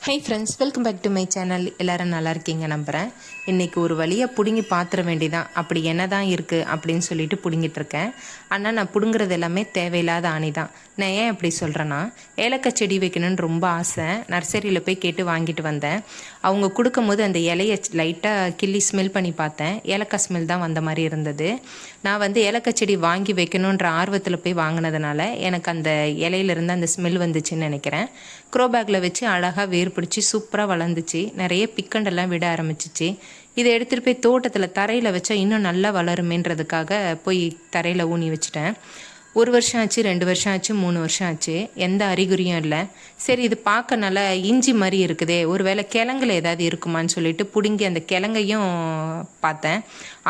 High friends, welcome back to my channel. எல்லோரும் நல்லா இருக்கீங்க நம்புகிறேன். இன்றைக்கி ஒரு வழியாக பிடுங்கி பாத்திர வேண்டிதான். அப்படி என்ன தான் இருக்குது அப்படின்னு சொல்லிட்டு பிடுங்கிட்டு இருக்கேன். ஆனால் நான் பிடுங்குறது எல்லாமே தேவையில்லாத ஆணி தான். நான் ஏன் அப்படி சொல்கிறேன்னா, ஏலக்காய் செடி வைக்கணும்னு ரொம்ப ஆசை. நர்சரியில் போய் கேட்டு வாங்கிட்டு வந்தேன். அவங்க கொடுக்கும்போது அந்த இலையை லைட்டாக கிள்ளி ஸ்மெல் பண்ணி பார்த்தேன். ஏலக்காய் ஸ்மெல் தான் வந்த மாதிரி இருந்தது. நான் ஏலக்காய் செடி வாங்கி வைக்கணுன்ற ஆர்வத்தில் போய் வாங்கினதுனால எனக்கு அந்த இலையிலேருந்து அந்த ஸ்மெல் வந்துச்சுன்னு நினைக்கிறேன். க்ரோ பேக்கில் வச்சு அழகாக வேர் பிடிச்சி சூப்பராக வளர்ந்துச்சு. நிறைய பிக்கண்டெல்லாம் விட ஆரம்பிச்சிச்சு. இதை எடுத்துகிட்டு போய் தோட்டத்தில் தரையில் வச்சா இன்னும் நல்லா வளருமேன்றதுக்காக போய் தரையில் ஊனி வச்சுட்டேன். 1 வருஷம் ஆச்சு, 2 வருஷம் ஆச்சு, 3 வருஷம் ஆச்சு, எந்த அறிகுறியும் இல்லை. சரி, இது பார்க்க நல்லா இஞ்சி மாதிரி இருக்குதே, ஒரு வேளை கிழங்குல ஏதாவது இருக்குமான்னு சொல்லிட்டு பிடுங்கி அந்த கிழங்கையும் பார்த்தேன்.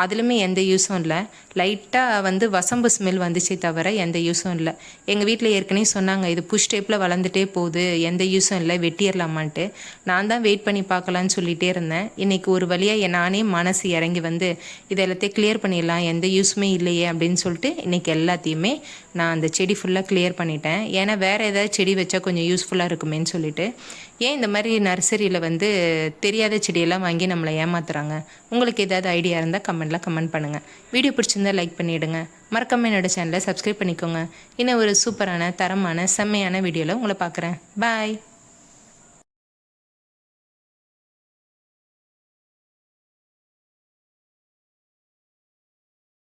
அதுலேயுமே எந்த யூஸும் இல்லை. லைட்டாக வசம்பு ஸ்மெல் வந்துச்சே தவிர எந்த யூஸும் இல்லை. எங்கள் வீட்டில் ஏற்கனவே சொன்னாங்க, இது புஷ் டைப்பில் வளர்ந்துட்டே போகுது, எந்த யூஸும் இல்லை, வெட்டிடலாமான்ட்டு. நான் தான் வெயிட் பண்ணி பார்க்கலான்னு சொல்லிகிட்டே இருந்தேன். இன்றைக்கி ஒரு வழியாக நானே மனசு இறங்கி இது எல்லாத்தையும் கிளியர் பண்ணிடலாம், எந்த யூஸுமே இல்லையே அப்படின்னு சொல்லிட்டு இன்றைக்கி எல்லாத்தையுமே நான் அந்த செடி ஃபுல்லாக கிளியர் பண்ணிட்டேன். ஏன்னா வேறு ஏதாவது செடி வச்சா கொஞ்சம் யூஸ்ஃபுல்லாக இருக்குமேன்னு சொல்லிட்டு. ஏன் இந்த மாதிரி நர்சரியில் தெரியாத செடியெல்லாம் வாங்கி நம்மளை ஏமாத்துறாங்க? உங்களுக்கு ஏதாவது ஐடியா இருந்தால் கமெண்ட் பண்ணுங்கள். வீடியோ பிடிச்சிருந்தா லைக் பண்ணிவிடுங்க. மறக்காம என்னோட சேனலை சப்ஸ்கிரைப் பண்ணிக்கோங்க. இன்னும் ஒரு சூப்பரான தரமான செம்மையான வீடியோவில் உங்களை பார்க்குறேன். பாய்.